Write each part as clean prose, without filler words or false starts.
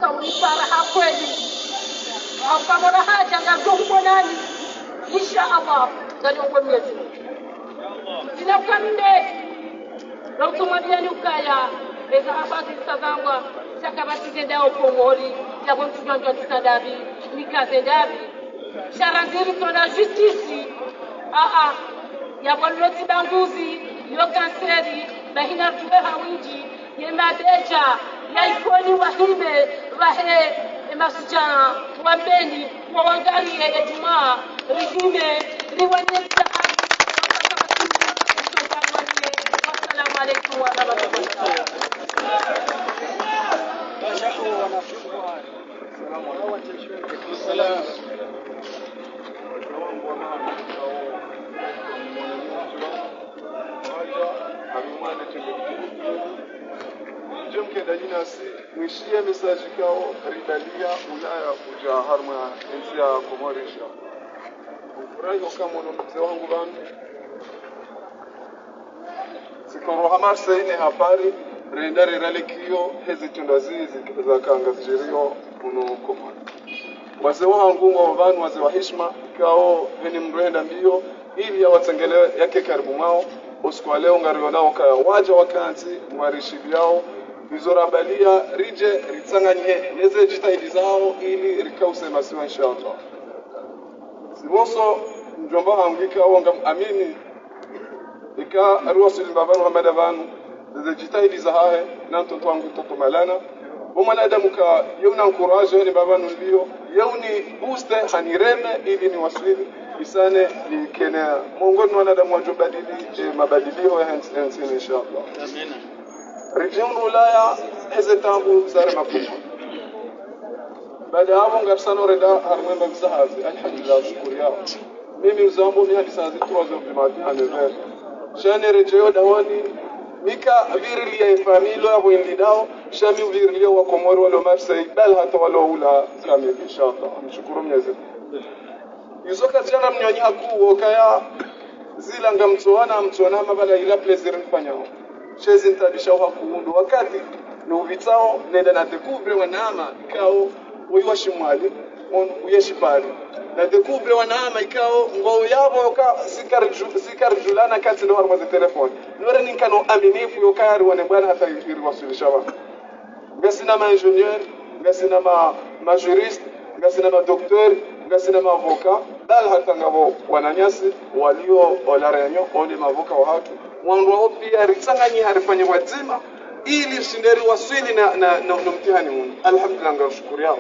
ونفرح kweli au kama haja ngazungwa nani insha Allah ndio mwezi zinakamde na utumwambia ukaya eza habari sadangwa sakabati zendao komori ya bontujanjwa tutadabi nikaze dabi sharanziri tona justice ya boloti banguzi yo kanseri bahina tuwe hawinji yemabeja ya ikoni wahime wahe emasujana wambeni wawangalie ejumaa rigime riwanyeta wassalamu alaikum wa rahmatullahi Jumke dalina si mwishie message kao ridalia Ulaya kuja harma nchi ya Komorisha. Ufurahi kama mzee wangu bana. Sikoro hamasa ine hapari rendare ralekio hezi tundazizi za kanga zirio uno Komori. Wazee wangu ngo vanu wazee wa heshima kao heni mrenda mbio ili ya watengele yake karibu mao usiku leo ngariyo nao kaya waja wakanzi mwarishibi yao bizorabalia rije ritsanganye yeze jitahidi zao ili rikause masiwa inshallah. Simoso mjomba hangika wanga amini ika ruwasul baba Muhammad avanu yeze jitahidi zahahe na mtoto wangu toto malana bomala adamu ka yona encourage ni baba nulio yoni booste hanireme ili ni wasili isane ni kena mongoni wanadamu wajobadili mabadilio ya hansi inshallah. Amina. Region Ulaya hezetambu zare makubwa. Baada ya hapo ngarsano reda harmemba mzahazi alhamdulillah shukuriya. Mimi uzambo ni hadi saa 3 za mati anever. Shane rejeo dawani mika virili ya familo ya windidao shami virili wa Komori walo Marseille bal hata walo ula kamili inshallah. Mshukuru Mwenyezi. Yuzoka jana mnyonyi hakuo kaya zila ngamtsoana mtsona mabala ila pleasure mfanyao. Shezi ntabisha hakuundu wakati no vitao nenda na découvre wanama ikao uyiwashimwali on uyeshipali na découvre wanama ikao ngo yabo yoka sikarjulana kati no harma za telefoni nore ninkano aminifu yokari wane bwana hata yiri wasilisha wa ngasina ma ingénieur ngasina ma juriste ngasina ma docteur ngasina ma avocat dal hata ngabo wananyasi walio olarenyo ole mavoka wa hatu wangu pia ritsanganyi harifanya wazima ili shinderi waswili na mtihani mungu alhamdulillah ngashukuru yao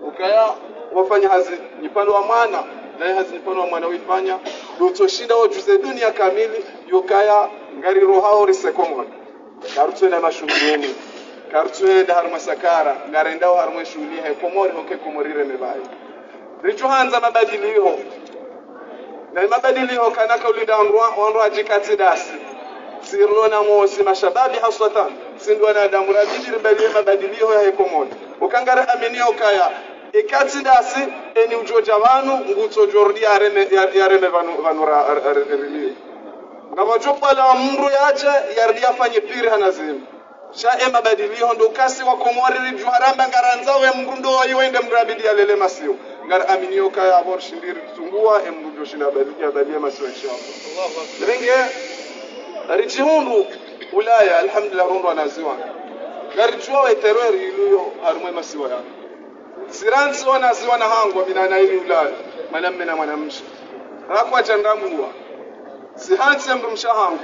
ukaya wafanya hazi nipando wa maana na hazi nipando wa maana wifanya dutoshinda wajuze dunia kamili yokaya ngari rohao risekomwa karutwe na mashungeni karutwe da harma sakara ngarendao harma shuli he Komori hoke Komorire mebai richo hanza mabadilio na mabadilio kanaka ulidangwa wanro ajikati dasi sirlona mosi mashababi hasatan sindwana damu rabidi ribalie mabadilio ya Komori ukangara aminio kaya ikati dasi eni ujoja wanu ngutso jordi areme vanura rili ngabajopa la mru yaje yardi afanye piri hanazim sha mabadilio ndo kasi wa Komori rijuharamba ngaranzawe mrundo yiwende mrabidi alele masio ngar aminio kaya abor shindiri tungua emrujo shinda badia masio inshallah Allahu akbar ringe Rijihundu Ulaya alhamdulillah rundu anaziwa garijua wetereri iluyo harumwe masiwa ya siranzi wanaziwa na hangwa binana ili Ulaya mwanamme na mwanamshi rakwa chandamuwa sihansi mbu mshahangu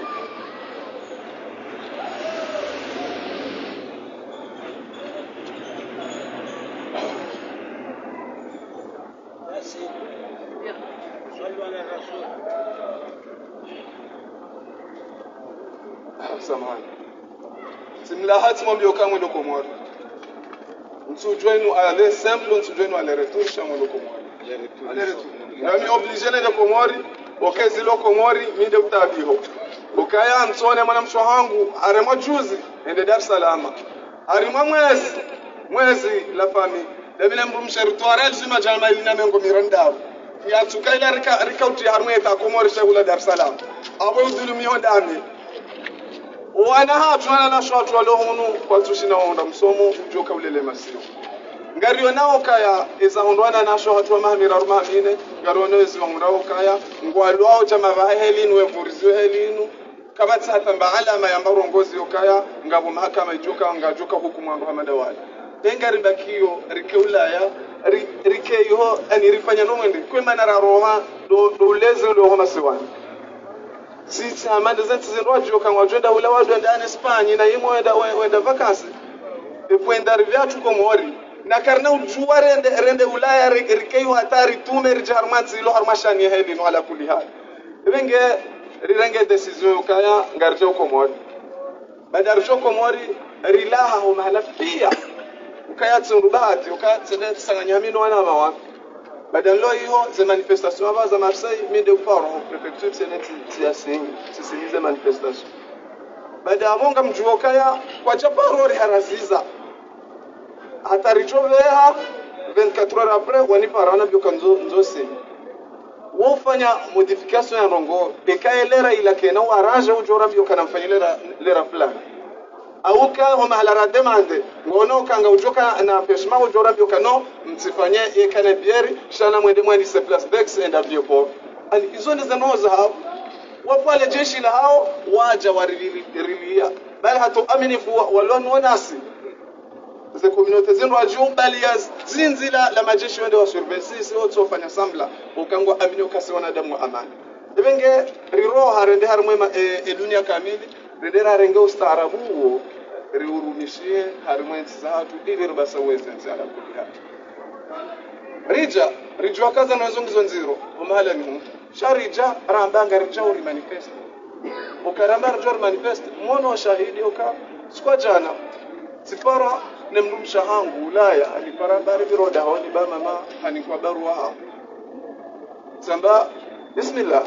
samahani simlahat mwambio kama ndo Komori msujwenu ale simple msujwenu ale retour shamwe ndo Komori ale retour nami obligé de Komori okezi lo Komori minde utabiho ukaya msone mwana mshwa hangu aremo juzi ende Dar es Salaam arimo mwezi la fami devile mbumsha rituarel zima jalma ilina mengo mirandao ya tukaila rikauti harmwe ta Komori shagula Dar es Salaam abo udulumi hondami wana hatu wana na shwatu walohunu kwa tushina wanda msomo ujoka ulele masio ngario nao kaya izahundwana nasho hatu mahamira rumamine ngario nao izahundao kaya ngwalwao chama vahelinu wevurizo helinu kama tsata mbaala ya marongozi okaya ngabo mahakama ijuka ngajuka hukumu ando hamadawali engari bakio rikeulaya rikeyo ani rifanya nomwende kwemana raroha do leze lo homa siwani sisi amande zenzi zinrojo kan wajenda ula wadu ndani Espanya na yimo wenda vacances epuenda riviatu komori na karna ujua rende ulaya rikeyo hatari tume rijarmanzi lo harmashani heli no ala kulli hal ebenge rirenge decision kaya ngarjo komori badarjo komori rilaha ho mahala pia ukaya tsundubati ukaya tsende sanganyamino wana mawa badalo hiyo ze manifestation aba za Marseille minde uparo ho prefecture seneti sisimize manifestation bada avonga mjuo kaya kwa chaparo ri haraziza hatarichoveha 24 heures après wani parana byokanzo nzose wofanya modification ya rongo bekaelera ila kena waraje ujora byokana mfanyilera lera fulani auka homa halara demande ngono kanga ujoka na peshma ujora byokano msifanye ekane bieri shana mwende mwani se place dex and abiopo and hizo ni zanoza hapo wapale jeshi la hao waja warililia bali hatu aminifu walon wanasi ze communauté zino ajubali ya zinzila la majeshi wende wa surveillance sio tsofanya sambla ukangwa amini ukasiona damu amani ebenge riro harende harumwe dunia kamili redera renge ustaarabu riurumishie harumwe nzatu ili rubasa weze nzala kulia rija kaza nazongizo nziro umahala mihu sharija rambanga rija uri manifest ukaramba rija uri manifest mwono shahidi uka sikwa jana sipara nemrumsha hangu ulaya alipara bari biroda honi ba mama hanikwa barua hao samba bismillah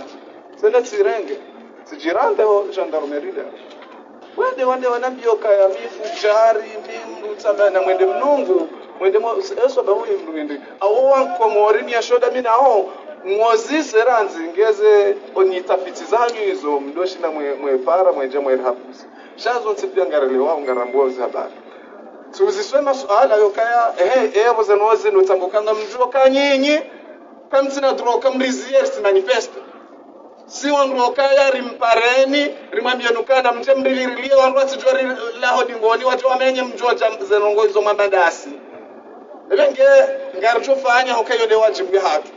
senda sirenge sijirande ho gendarmerie wende wanambioka ya mifu jari mbindu samba na mwende mnungu mwende eso ba huyu mwende awo komori ya shoda mina ho ngozi seranzi ngeze onyitafiti zanyu hizo mdoshi na mwefara mwenje mwerhapusi shazo nsipia ngarelewa ngarambuwa za habari tuziswema swala yokaya ebo zanoze notambukanga mjuo kanyinyi kamtsina droka mrizier si manifest si wanroka ya rimpareni rimambia nukana mtemrilirilie wanrwati jwari laho dingoni watu wamenye mjuo zenongo hizo mabadasi ebenge ngarcho fanya hokayo de wajibu hatu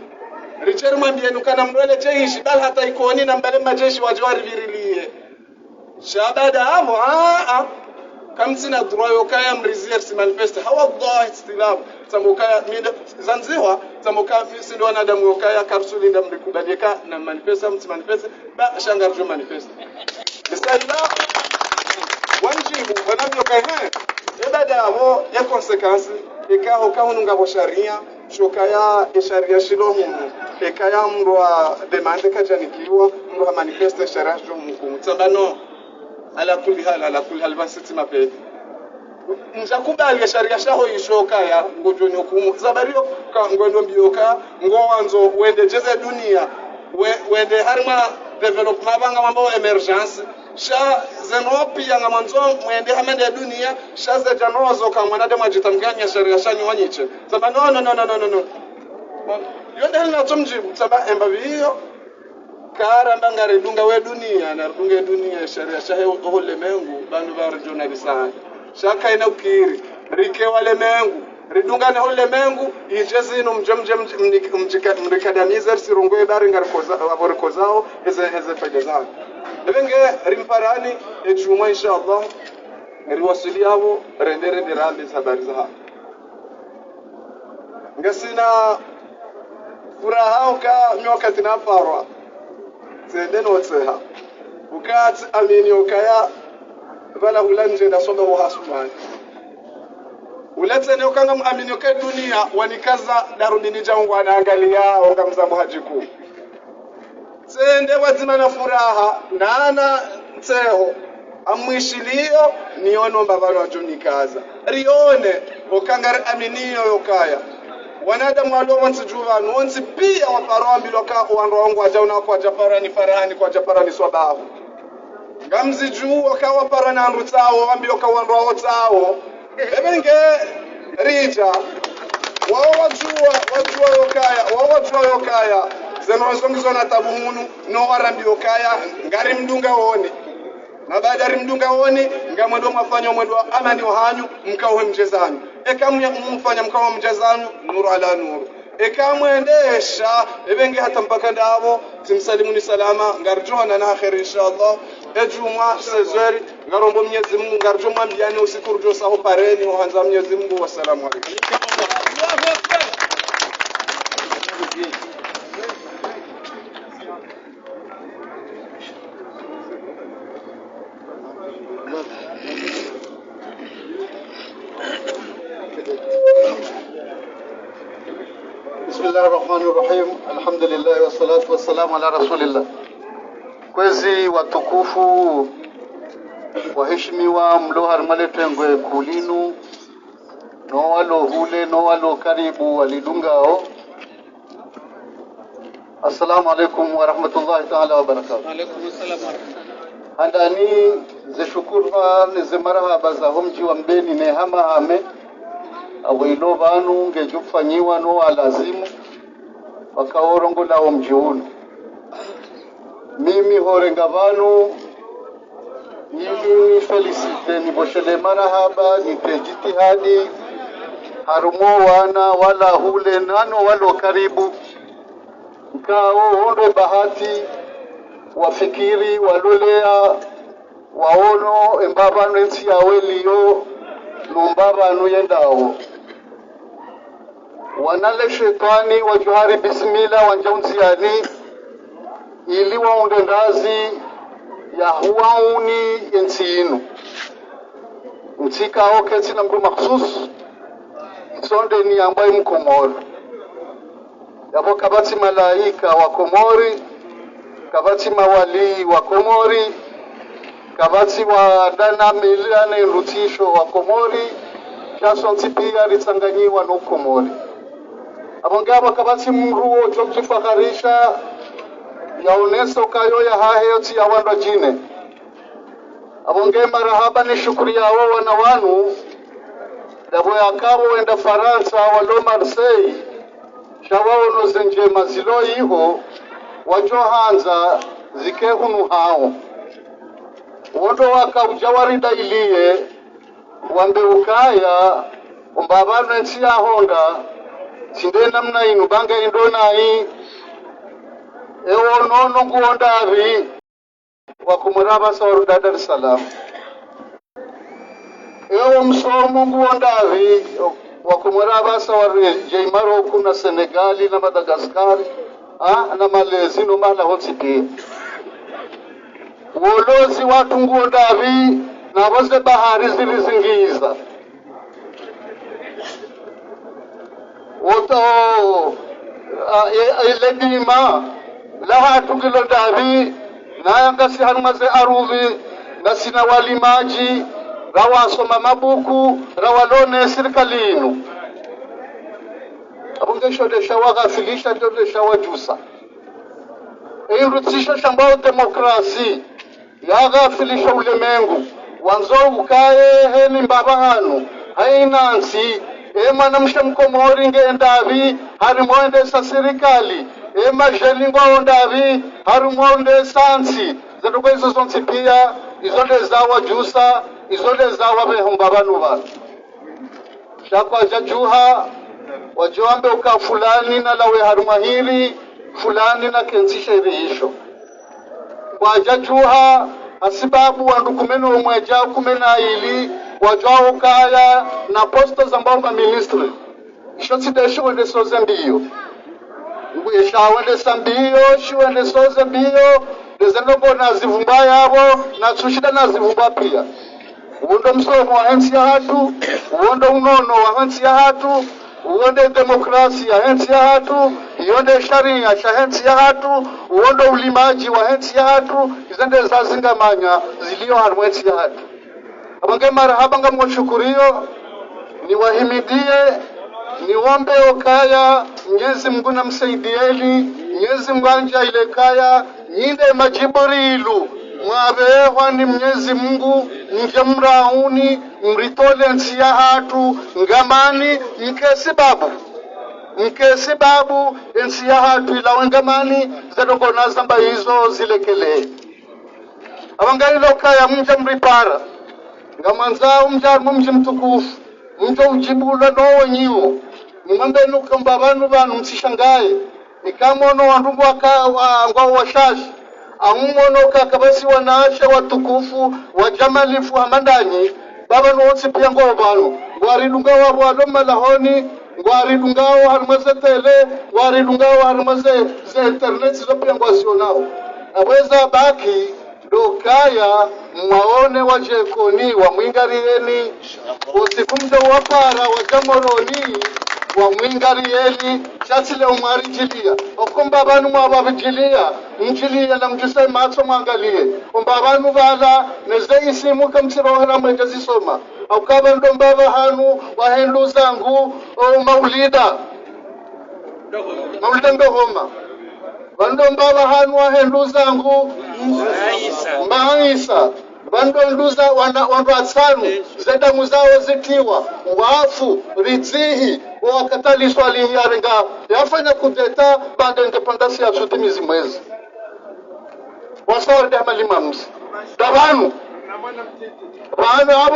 richeri mwambia nukana mrwele jeshi bal hata ikoni na mbale majeshi wajwari virilie shabada hapo kamsina droyo kaya mrizier si manifest hawa Allah istilab tamukaya zanziwa tamuka misindo wanadamu yokaya kapsuli nda mlikubalika na manifesta mti manifest ba shangarjo manifest bisaila wanjibu wanavyo kaya ebada hapo ya consequence ikaho kahununga bo sharia shokaya sharia shilohungu ekaya mrwa demande kajanikiwa mrwa manifest sharia jo mkumu tambano ala kulli hal basiti mapedi njakubali sharia shaho ishoka ya ngojoni hukumu zabario ka ngondo mbioka ngowanzo wende jeze dunia wende harma development banga mambo emergence sha zenopi ya ngamanzo mwende hamende dunia sha za janozo ka mwanade mwajitamganya sharia shanyi wanyiche saba no yonde halina tumjibu saba embabiyo kara mbangare dunga we dunia na dunga dunia sharia shahe ohole mengu bandu ba journalist shaka ina ukiri rike wale mengu ridunga na hole mengu ijezi no mjamje mrikadamizer sirongo edari ngarikoza aborikozao eze faida zao ebenge rimparani echuma inshallah riwasili abo rendere dirambe habari za ngasina furaha uka nyoka tinafarwa zendeno tseha ukati amini ukaya bala hulanje na soba wa hasumani ulete ne ukanga muamini uka dunia wanikaza darudini jangu anaangalia onga mzambo hajiku sende wazima na furaha nana tseho amwishilio niono mbavano wajunikaza rione ukanga aminiyo yokaya wanadamu walio wansi juvanu wansi pia waparoambi loka uanroongu wajauna kwa japarani farahani kwa japarani swabahu ngamzi juu wakawa parana nrutao wambi loka uanroao tao ebenge rija wajua yokaya zeno wazongizwa na tabumunu no warambi yokaya ngari mdunga wone na baada mdunga wone ngamwendo mafanya mwendo amani hanyu mkawe mjezanyu ekamwe mfanya mkawe mjezanyu nuru ala nuru ekamwendesha ebenge hata mpaka ndabo timsalimuni salama ngarjohana na khair inshallah ejuma sezeri ngarombo Mwenyezi Mungu ngarjoma mbiane usiku rjo saho pareni uhanza Mwenyezi Mungu wassalamu alaykum. بسم الله الرحمن الرحيم الحمد لله والصلاة والسلام على رسول الله. Kwezi watukufu waheshimiwa mlohar maletengwe kulinu no walo hule no walo karibu walidungao. Assalamu alaikum wa rahmatullahi ta'ala wa barakatuh. Alaikum assalam wa rahmatullahi. Handani ze shukurwa ze marhaba za homji wa mbeni ne hama hame awilo vanu ngejufanyiwa no alazimu wakaorongo na mjiunu. Mimi horenga vanu ili felicite ni boshele marhaba ni jitihadi harumo wana wala hule nano walo karibu mkao onde bahati wafikiri walolea waono embabano ensi yaweliyo numbabano yendao wanale shetani wajuhari bismillah wanjaunziani ili waunde ndazi ya huwauni ensi inu mtika oketi na mdu makhsus sonde ni ambaye mkomori yapo kabati malaika wa Komori kabati mawali wa Komori kabati wa dana miliane rutisho wa Komori kasonti pia litsanganyiwa no Komori abongaba kabati mruo jokifakharisha yaoneso kayo ya haheti ya wanda jine abonge marahaba ni shukuri yao wana wanu dabo yakabo wenda Faransa walo Marseille shawao no zenje mazilo iho wajohanza zikehunu hao wondo wakaujawarida iliye wambe ukaya umbabano nchi ya honda sinde namna inu banga indona hii ewo nono nguondari wakumuraba sauru Dar es Salaam ewo msomo nguondari wakumuraba sauru Jaimaro kuna Senegali na Madagascar na Malezi no mala hotipi wolozi watu nguondari na waze bahari zilizingiza woto ile dima laha tukilo ndavi na yangasi harumaze aruvi na sina walimaji rawa soma mabuku rawalone serikalinu abungesho de shawaga filisha de shawajusa rutisho shambao demokrasi yaga filisha ulemengu wanzo ukae heni mbabahanu hainansi mwana mshamkomori ngendavi harimwende sa serikali majelingo ondavi harimwende sansi zetuko izo zonsi pia izonde zawa jusa izonde zawa behumbabanu vanu shakwa jajuha wajoambe uka fulani na lawe harumahiri fulani na kenzisha irihisho kwa jajuha asibabu wandukumeno umweja kumena ili wajua ukaya na posto za mbao ministry shoti desho wende soze mbiyo ngwe wende sambiyo wende soze mbiyo dezenogo na zivumba yabo na tsushida na zivumba pia uondo msomo wa hensi ya hatu uondo unono wa hensi ya hatu uonde demokrasi ya hensi ya hatu ionde sharia ya hensi ya hatu uondo ulimaji wa hensi ya hatu izende za zingamanya zilio harmwensi ya hatu abange marhaba ngamwashukuriyo ni wahimidie ni wombe okaya Mwenyezi Mungu namsaidieni Mwenyezi Mungu anja ile kaya nyinde majiburilu mwabehwa ni Mwenyezi Mungu mjamrauni mritolensi ya hatu ngamani mkesi babu nke sababu ensi ya hatu ila wengamani zadongona zamba hizo zilekele abangali lokaya mja mripara ngamanzao mja mji mtukufu mja ujibula no wenyiwo nimambe nukamba banu msishangaye ikamono wandugu waka washashi amumono kakabasi wanasha watukufu wajamalifu hamandanyi baba nuotsi pia ngo banu ngwaridunga wabo aloma lahoni ngwaridungao harmaze tele ngwaridungao harmaze ze internet zo pia ngwasionao aweza baki dokaya mwaone wajekoni wa mwingarieni usikumde wapara wajamoroni wa mwingarieni chatile umarijilia okumba abantu mwabavijilia mjilia na mjuse matso mwangalie umba abantu bala neze isimu kamsirohera mwengezi soma aukaba ndomba bahanu wahendu zangu maulida ndohoma bandomba bahanu wahendu zangu maisa bandonduza wanduatsanu zedamu zao zitiwa wafu rizihi wakataliswa lihiarenga yafanya kudeta baada independence ya sutimizi mwezi wasawari dama limamzi dabanu bana abo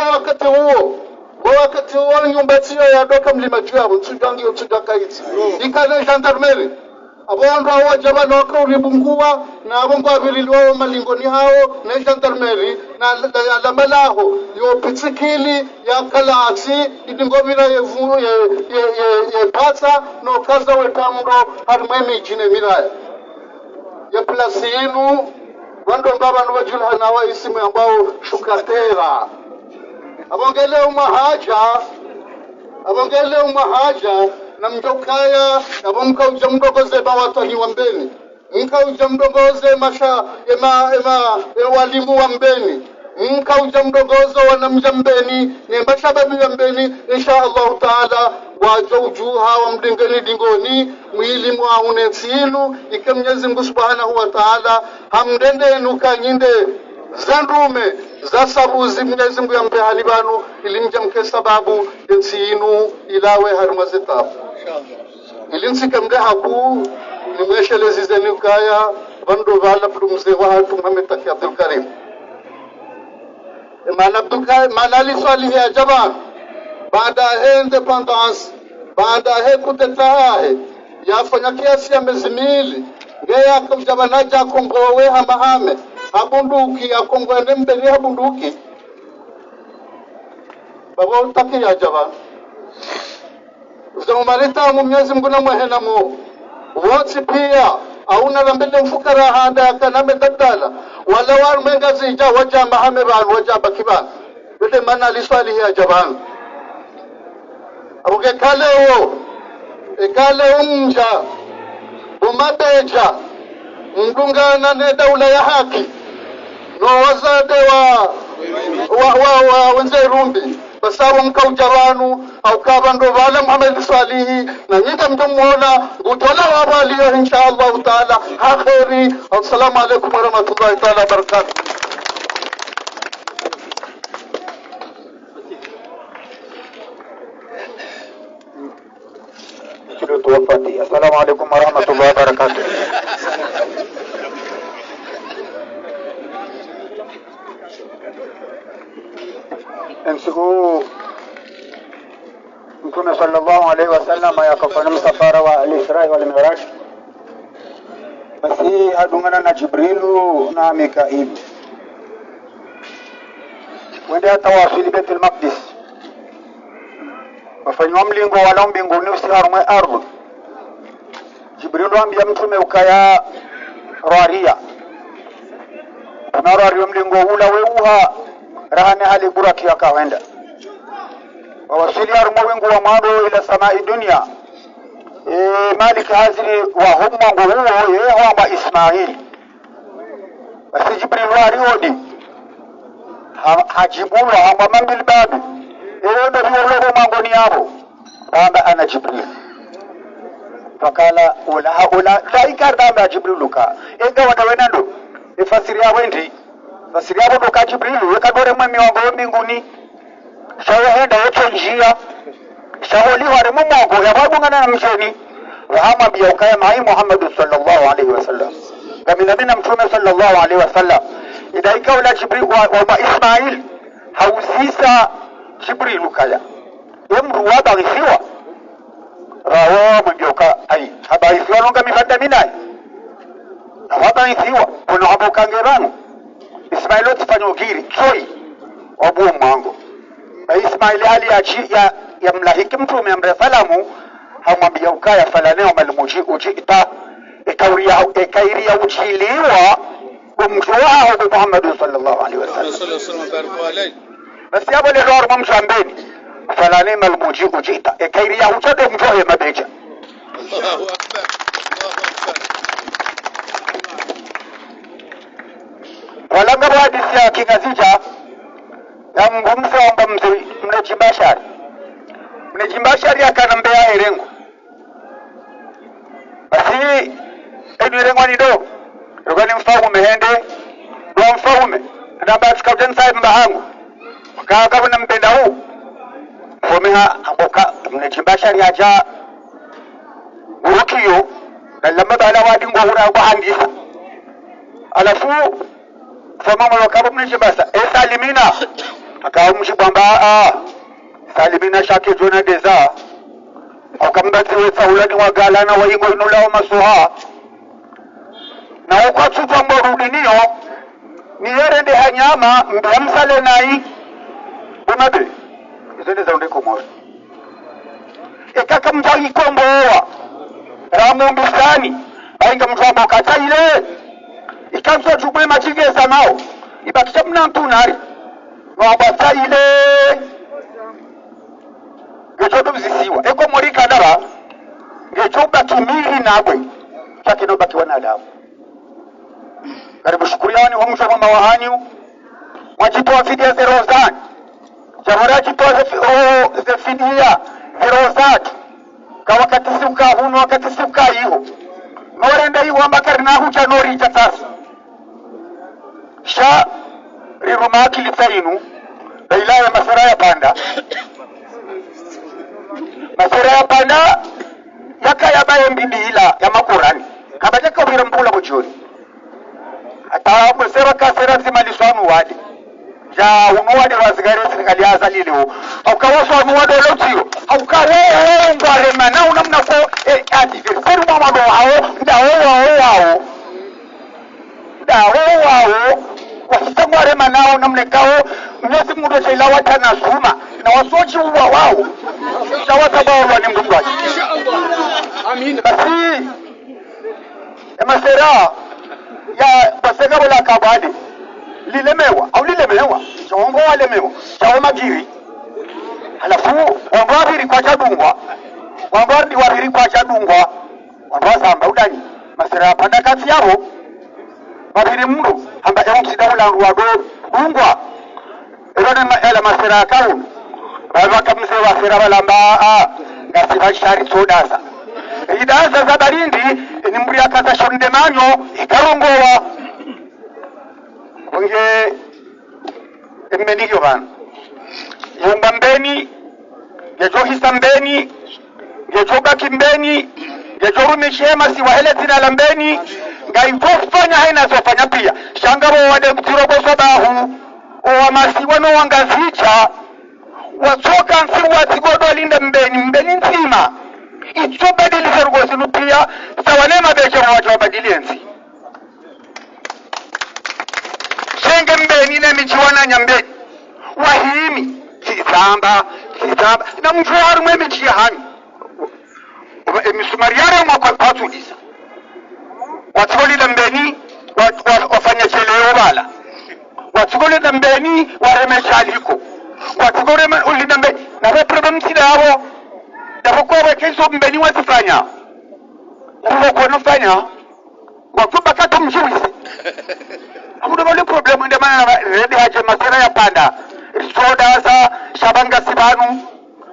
wakati huo nyumba tiyo ya doka mlima juabu nsujangi utsujakaiti ikale gendarmerie abondo awajaba noka ulibunguwa na abongo abililiwa malingoni hao na gendarmerie na lamalaho yo pitsikili ya kalasi idingomira ye pata no kaza wetamro harmemi jine miraya ya plasi inu wando baba no wajula na wa isimu ambao shukatera abongele umahaja na mjokaya abonka ujamdogoze bawatani wambeni mka ujamdogoze masha walimu wambeni mka ujamdogozo wanamjambeni ne mashababi wambeni insha Allah taala wajoujuha wamdingeni dingoni mwili mwaune tsinu ikamnyezi Mungu subhanahu wa taala hamdende nukanyinde zandume za sabuzi Mwenyezi Mungu yampe halibanu ilimjamke sababu ensinu ilawe harumazetabu ilinsikamde haku nimweshelezi zeni ukaya bando vala mzee wa hatu Muhammad Taki Abdul Karim manali swali ya jamaa baada ya independence baada ya kutetahe yafanya kiasi ya miezi miwili ngeya akamjabanaja kongowe hamahame habunduki akongwene mbele habunduki baba utaki ya jamaa uzamumarita Mwenyezi Mungu na mwehena mu wote pia auna lambele mfukara handa kaname dadala wala warmenga zija waja mahame ban waja bakiban bele mana liswali ya jaban abuke kale umja umabeja ndungana ne daula ya haki no wazade wa wenze rumbi basabu mkaujabanu au kabando wala Muhammad Salihi na nyita mtumuona gutola wabaliyo insha Allah taala akhiri. Assalamu alaykum wa rahmatullahi taala wa barakatuh. Assalamu alaykum wa rahmatullahi wa barakatuh. Ensiku Mtume sallallahu alaihi wasallam yakafanya msafara wa al-Isra wal Mi'raj, basi hadungana na Jibrilu na Mikail wenda tawafili Baitul Maqdis wafanywa mlingo wala mbinguni usiharumwe ardhi. Jibrilu ambia Mtume ukaya raria tunarario mlingo ula weuha rahane hali buraki akawenda wawasili arumo wengu wa mwado ila samai dunia malik haziri wa humma nguhuo yehwamba Ismail. Basi Jibril wariodi hajibula hamba mambil babi ndo viologo mangoni yabo kwamba ana Jibril fakala ula taikar damba Jibriluka ega wadawenando ifasiri ya wendi fasiri yabo doka Jibrilu yakadore mwemi wango mbinguni shawahenda yote njia shawoli wale mumogo yababu gongana na mjeni rahama biya ukaya mai Muhammad sallallahu alaihi wasallam kama nabina mtume sallallahu alaihi wasallam idaika wala Jibril wa Ismail hausisa Jibril ukaya emru wabagisiwa rawa mjoka ai habaisiwa longa mifanda minai habaisiwa kuna abokangerano Ismail otifanya ugiri choi wabu mwango na Ismail ali ya mlahiki mtume amre salamu hamwambia ukaya falaneo malmuji ujita ekairia uchiliwa kumjua kwa Muhammad sallallahu alaihi wasallam basi hapo leo roho mshambeni falane malmuji ujita ekairia uchade mjoe mabeja Allahu akbar walanga hadisi ya kingazija ya mgumsa wamba mnejimbashari akanambea erengo basi enu erengo ni do rogani mfaume hende do mfaume namba tikauten sai mbahangu kaka na mpenda huu fomeha amboka mnejimbashari aja urukiyo kalamba bala wadi ngwa kwa handisa alafu fama mwakabu mnejimbasa salimina akawa mshibamba salimina shake jona deza akambaziwe saulani wagalana waingo inulao masuha na ukwatupa mborudinio ni yerende hanyama mbamsale nai bumabe izende za undeko mwasu ekaka mjagi komboa ramu mbisani bainga mjwambo kata ile ikamswa chukwe machigeza nao ibakisha mna mtunari wabasa ile gechodo mzisiwa eko morika dara gechoba kimili nabwe chakino baki wanadamu karibu shukuriani wa msho mama wa hanyu mwajitoa fidia zerozani jamara jitoa zefidia zerozati ka wakati siuka hunu wakati siuka hiyo norenda hiyo ambakari na hucha nori itatasi sha rirumaki litsainu bailaya masara ya panda yaka yabaye mbidila ya makurani kabaje kabira mpula bujuri ata mwesera kasera zimaliswanu wadi ja unuwadi wazigare serikali azalileo au kawaswa nuwado lotio au kawe ngware mana unamna ko ati seru mama do hao dawo wasitangware manao namlekao mwezi mudo chailawa tana suma na wasochi uwa wao shawata bawa ni mdungwa inshallah amin basi emasera ya basega wala kabade lilemewa chongo walemewa chawo magiri halafu wambabiri kwa chadungwa wambasamba udani masera panda kasi yabo babiri mndo amba emsida ula ruwado dungwa erone ela masera kaun baba kamse wa sera balamba ngasiba shari sodasa idasa za barindi ni mburi akaza shonde manyo ikarongowa onge emmenigyo bana yumba mbeni yejo hisambeni yejo bakimbeni yejo rumishema siwahele zina lambeni ngaifofanya haina zofanya pia shangabo wade mtirobo sabahu owa masiwa no wangazicha watoka nsi watigodo linda mbeni nzima icho badili sergozi nupia sawanema beche mwacho wabadili enzi shenge mbeni na michiwana nyambeni wahimi kisamba na mjuharu mwe michia hanyu emisumariare mwakwa patulisa watugolida mbeni wafanya cheleo bala watugolida mbeni waremesha aliko watugolida mbeni na problem sida hao dapokuwa wekeso mbeni wasifanya dapokuwa nufanya wakuba katu mjuisi amuda wale problem ndio maana redi haje masera ya panda risoda za shabanga sibanu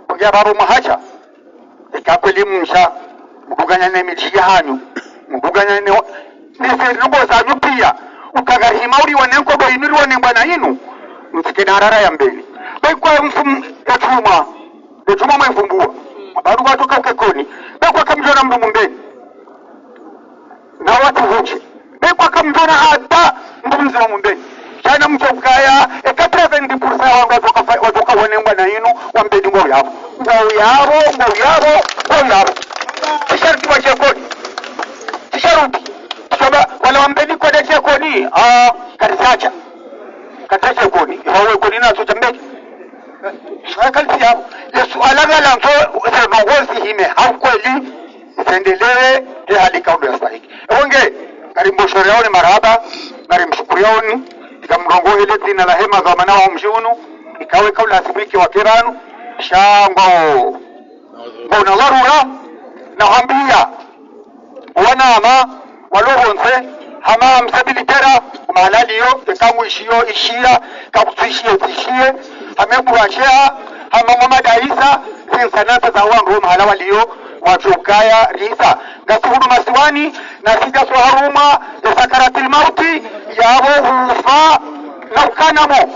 kugia babu mahacha ikakweli msha mkuganya na miji hanyu mkuganya ne nubo za nyupia ukagahima uri wanenko do inuri wanengwana inu mtike darara ya mbele bai kwa mfum etuma mfumbua baru watu kakekoni bekwa kamjona mndu mumbeni na watu huche bekwa kamjona hata mndu mzima mumbeni chana mchokaya ekatra 20% wangu watoka wanengwa na inu wambeni ngau yabo tisharuti wa chekoni tisharuti soba wala wambeni kwa chekoni karisacha katacha koni hawe koni na socha mbeki kalti yabo yesu alaga lanto zenongozi hime hakweli sendelee ya hali kaudo ya stahiki onge karimboshore yao ni maraba karimshukuru yao ni ikamrongo ile tina la hema za manao mshunu ikawe kaula asibiki wa kiranu shango mbona larura na hambia wanama walohonse hama msabili tera mahalali yo tekamu ishia kakutuishie hamebuachea hama mama daisa zinsanata za wangu mahala waliyo wachukaya risa gasuhudu masiwani na sija suharuma ya sakaratil mauti yabo hufa na ukanamo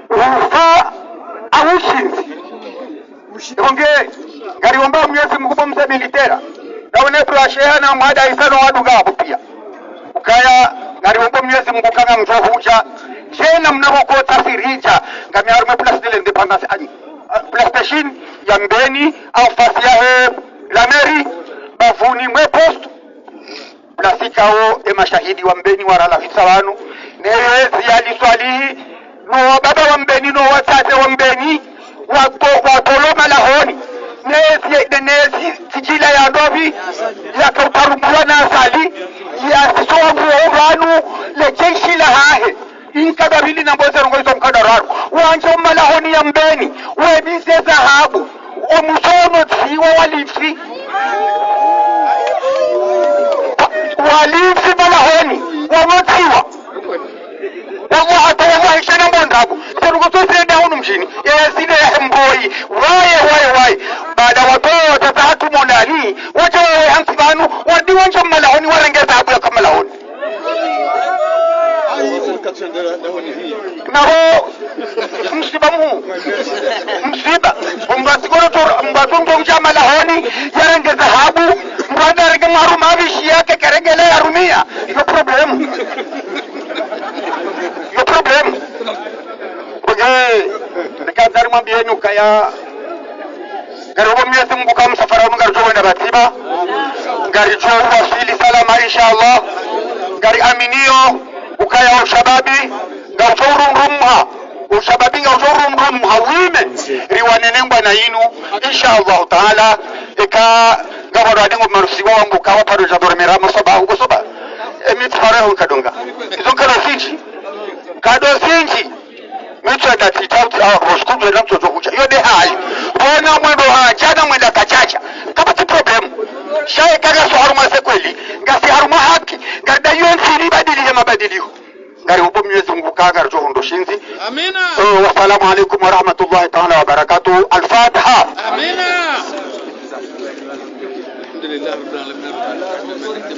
hufa awushinzi onge gari wamba mnyezi mkubo mse militera na unetu ashea na mwada isano wadu gabu pia ukaya gari wamba mnyezi mkukanga mchohuja jena mnavoko tasiricha ngami harume plus dile independence ani PlayStation ya mbeni au fasi ya la meri bafuni mwe post plasikao mashahidi wa mbeni warala hisawanu newezi aliswalihi no baba wa mbeni no watate wa mbeni watoloma lahoni nezi sijila ya ndovi ya kautarumbuwa na asali ya sisomu wanu le jeshi la hahe inkadabili na mboze rungoizo mkadararu wanje umalahoni ya mbeni webize zahabu omusono tiwa walifi malahoni wamotiwa wallahi tawallahi shana mbondabu serugoto sende hunu mjini yazile ya mboi waye baada watoa tatatu monani wacha wawe hansibanu wadi wanje malahoni warengeza habu ya kamalahoni naho msiba mbatungo mjama lahoni yarenge dhahabu mbada rege maru mabishi yake keregele ya rumia yo problem nikadari mwambienu kaya garobo miezi mungu kama msafara unu garijo wenda batiba garijo wasili salama inshallah gari aminio ukaya ushababi gauchorumrumha ushababi gauchorumrumha wime riwanenengwa na inu inshallah taala eka gabaro adingo marusiwa wangu kawa paro jadormera masoba ugosoba emitfarahu kadonga izokalo sinchi micho dati tauti awa kroskubwe na mtoto kucha yode hai bona mwendo jana mwenda kachacha kama ti problem shaye kaga so haruma sekweli ngasi haruma haki ngada yonsi ni badili ya mabadiliko ngari ubo Mwenyezi Mungu kaga rjo hondo shinzi amina wa salamu alaykum wa rahmatullahi ta'ala wa barakatuh al-fatiha amina alhamdulillah rabbil alamin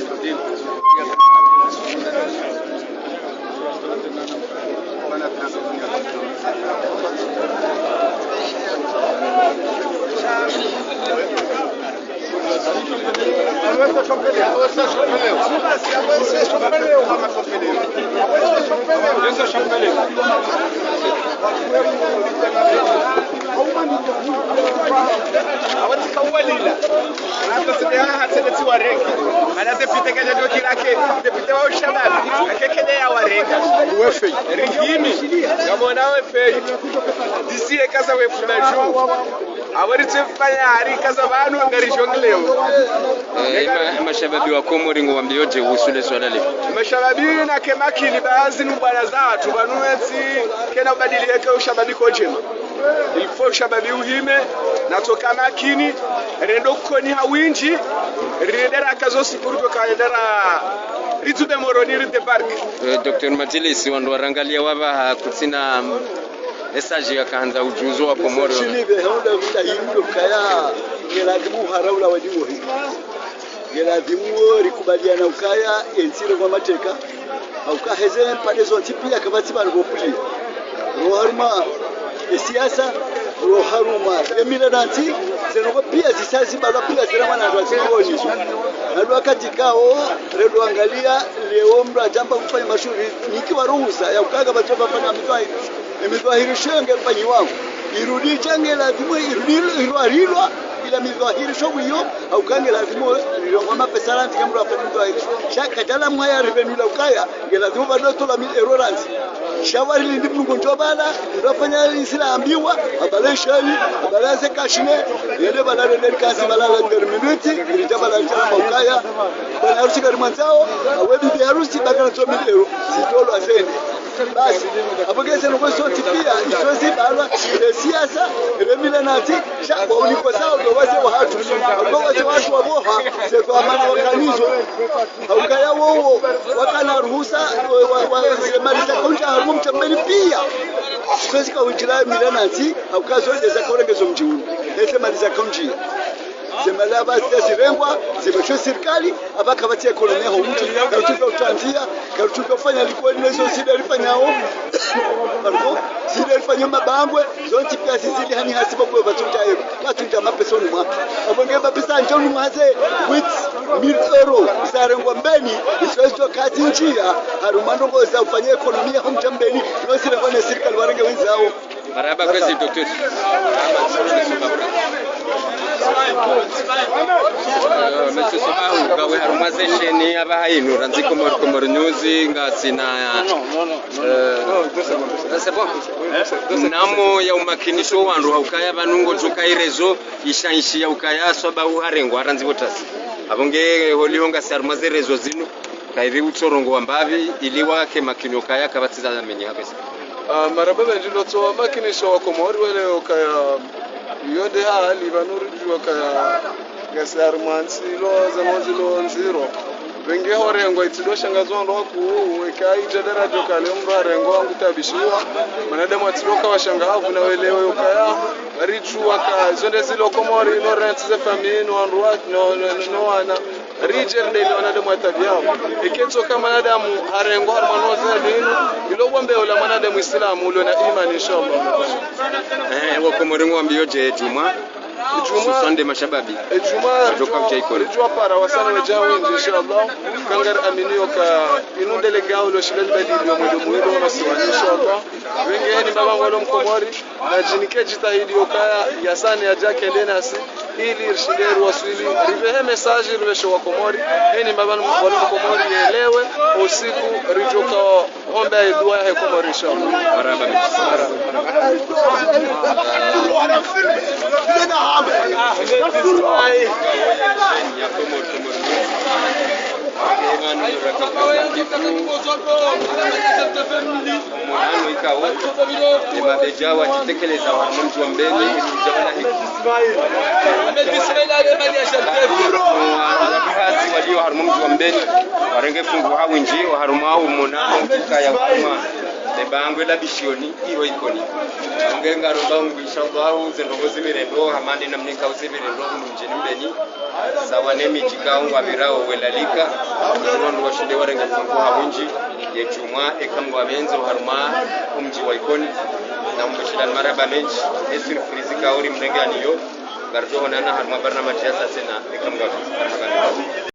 mashababi wa Komori ngwambie yote usule swala leo mashababi na kemakini baadhi nubara zatu banuwezi kena ubadilike ushababi kojema ilifo ushababi uhime natoka makini rendo koni hawinji rendera kazo sipuru kaendera ritube moroni rite park Dr. Matilisi wandu warangalia waba kutsina message yakaanza ujuzo wa Komori shinibe haunda mutahindo kaya geladimu haraula wadiwo hii geladimu rikubaliana ukaya ensiro kwa mateka aukaheze pande zonti pia kabati balgopuli roharuma siasa roharuma emiranti zenoko pia zisazibalwa pia zirama na wazingoni na wakati kao redo angalia leo mtu ajamba kufanya mashughuli nikiwa ruhusa ya ukaga batoka fanya midhahirisho yangefanyi wangu irudi change lazima irudilwa ila midhahirisho hiyo au kange lazima ngoma pesa ranti kama afanye midhahirisho shaka jala mwaya revenue la ukaya lazima bado tola errorance shawari lindi mngonjo bala ndafanya isila ambiwa abaleshali abalaze kashine yende balale ndani kasi balala terminate ilijaba la chama ukaya bana harusi kari mwanzao awebi bi harusi bakana to milero zitolo asende basi abogeze no soti pia isozi balwa ile siasa ile milenati shaka uliko sawa ndo waze wa hatu kwa waze watu wa boha sio amana organizo ukaya wao wakana ruhusa maliza kaunti harumu mtambeni pia sisi kwa wikila milenati ukazojeza koregezo mjiuni ese maliza kaunti zemala basi zirengwa zimesho serikali abaka batie ekonomia ho mtu karutuka utanzia karutuka kufanya liko nizo sida lifanyao barko sida lifanya mabangwe zonti pia zizidi hani hasiba kwa batunta yebo batunta mapesoni mwa abonge bapesa njonu mwaze with €1000 zarengwa mbeni isozo kati njia harumando ngoza ufanye ekonomia ho mtambeni nosire kwa serikali warenge wenzao maraba kwezi doctor Mr. Sobahu gawe harumazesheni abahainu ranzi komor news ngasina namo ya umakinisho wandu haukaya banungo tukairezo ishanshi ya ukaya Sobahu harengwa ranzi botasi abonge holihonga sarmazerezo zinu kairi utorongo wambavi iliwa ke makinyo kaya kabatiza menya kabisa maraba benjilo to makinisho wa komori wale ukaya yode hali banuri kaya gasar mansilo zamozilo nziro wenge horengo itilo shangazwa ndo ku wekai jadara jokale mro horengo wangu tabishiwa manadamu atiloka washangavu na welewe ukaya richu waka zonde zilo komori no rent ze family no anruat no ana region de manadamu atabiao iketso kama manadamu harengo harmanoze dinu ilo bombe ola manadamu islamu ulo na imani inshallah wa komori ngwambio je juma Sunday mashababi Juma Juma para wasana wejawi inshallah kangar aminio ka inu delegao lo shilal badili wa mwendo na siwani inshallah wengi ni baba ngolo mkomori na jinike jitahidi okaya yasani ya jake ndenasi ili irshideru waswili rivehe message rivesho wa komori ni baba ngolo mkomori elewe usiku rijoka ombe dua ya komori inshallah maraba Mwanano ikawa mabeja watitekeleza mtu wa mbele hasi walio harumumji wa mbele warenge fungu hawinji wa harumao mwanano kaya haruma nebangwe la bishoni iyo ikoni ngenga roba inshallah zendogozi mirendo hamandi namnika uzibirendo mjini mbeni sawa nemi jikao ngabirao welalika ndo washinde warenge fungu hawinji yechumwa ekangwa benzo haruma umji wa ikoni na mbashilal maraba menji esir frizika ori mrenganiyo garjo honana haruma barnamaj yasa tena ekangwa maraba